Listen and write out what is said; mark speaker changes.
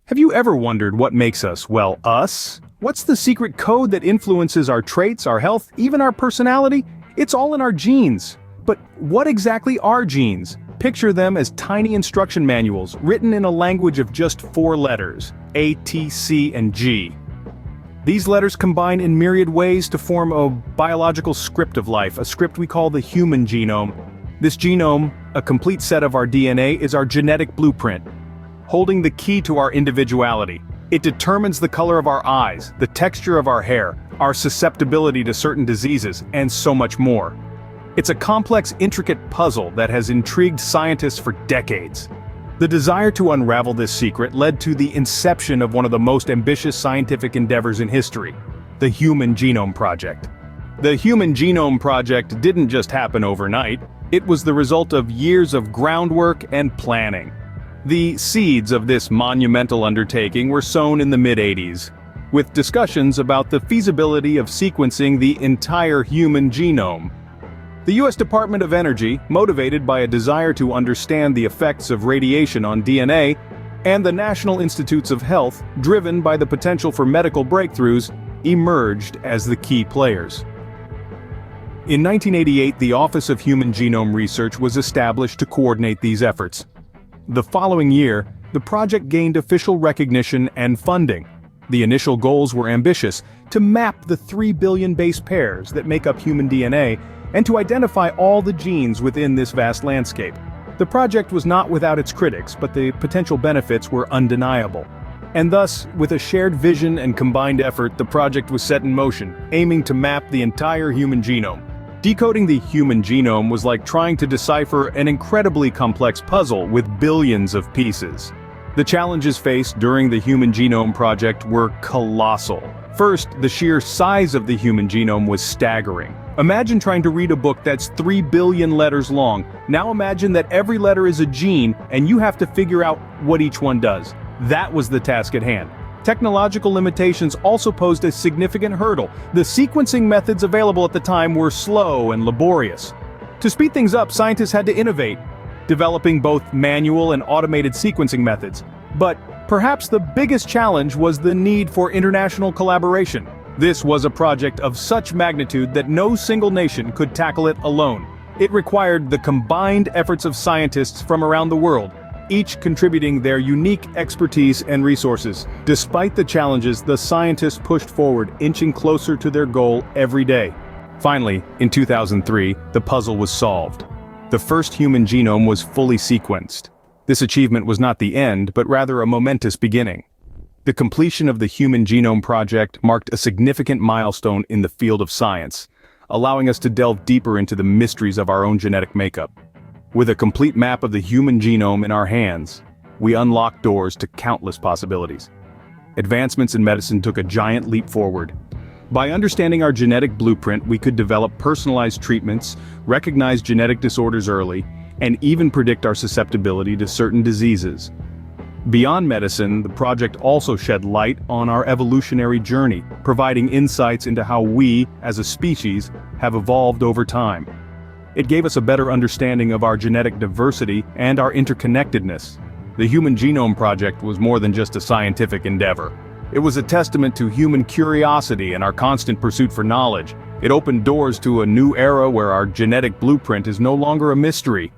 Speaker 1: Have you ever wondered what makes us, well, us? What's the secret code that influences our traits, our health, even our personality? It's all in our genes. But what exactly are genes? Picture them as tiny instruction manuals written in a language of just 4 letters: A, T, C, and G. These letters combine in myriad ways to form a biological script of life, a script we call the human genome. This genome, a complete set of our DNA, is our genetic blueprint, holding the key to our individuality. It determines the color of our eyes, the texture of our hair, our susceptibility to certain diseases, and so much more. It's a complex, intricate puzzle that has intrigued scientists for decades. The desire to unravel this secret led to the inception of one of the most ambitious scientific endeavors in history, the Human Genome Project. The Human Genome Project didn't just happen overnight. It was the result of years of groundwork and planning. The seeds of this monumental undertaking were sown in the mid-80s, with discussions about the feasibility of sequencing the entire human genome. The U.S. Department of Energy, motivated by a desire to understand the effects of radiation on DNA, and the National Institutes of Health, driven by the potential for medical breakthroughs, emerged as the key players. In 1988, the Office of Human Genome Research was established to coordinate these efforts. The following year, the project gained official recognition and funding. The initial goals were ambitious: to map the 3 billion base pairs that make up human DNA, and to identify all the genes within this vast landscape. The project was not without its critics, but the potential benefits were undeniable. And thus, with a shared vision and combined effort, the project was set in motion, aiming to map the entire human genome. Decoding the human genome was like trying to decipher an incredibly complex puzzle with billions of pieces. The challenges faced during the Human Genome Project were colossal. First, the sheer size of the human genome was staggering. Imagine trying to read a book that's 3 billion letters long. Now imagine that every letter is a gene, and you have to figure out what each one does. That was the task at hand. Technological limitations also posed a significant hurdle. The sequencing methods available at the time were slow and laborious. To speed things up, scientists had to innovate, developing both manual and automated sequencing methods. But perhaps the biggest challenge was the need for international collaboration. This was a project of such magnitude that no single nation could tackle it alone. It required the combined efforts of scientists from around the world, each contributing their unique expertise and resources. Despite the challenges, the scientists pushed forward, inching closer to their goal every day. Finally, in 2003, the puzzle was solved. The first human genome was fully sequenced. This achievement was not the end, but rather a momentous beginning. The completion of the Human Genome Project marked a significant milestone in the field of science, allowing us to delve deeper into the mysteries of our own genetic makeup. With a complete map of the human genome in our hands, we unlocked doors to countless possibilities. Advancements in medicine took a giant leap forward. By understanding our genetic blueprint, we could develop personalized treatments, recognize genetic disorders early, and even predict our susceptibility to certain diseases. Beyond medicine, the project also shed light on our evolutionary journey, providing insights into how we, as a species, have evolved over time. It gave us a better understanding of our genetic diversity and our interconnectedness. The Human Genome Project was more than just a scientific endeavor. It was a testament to human curiosity and our constant pursuit for knowledge. It opened doors to a new era where our genetic blueprint is no longer a mystery,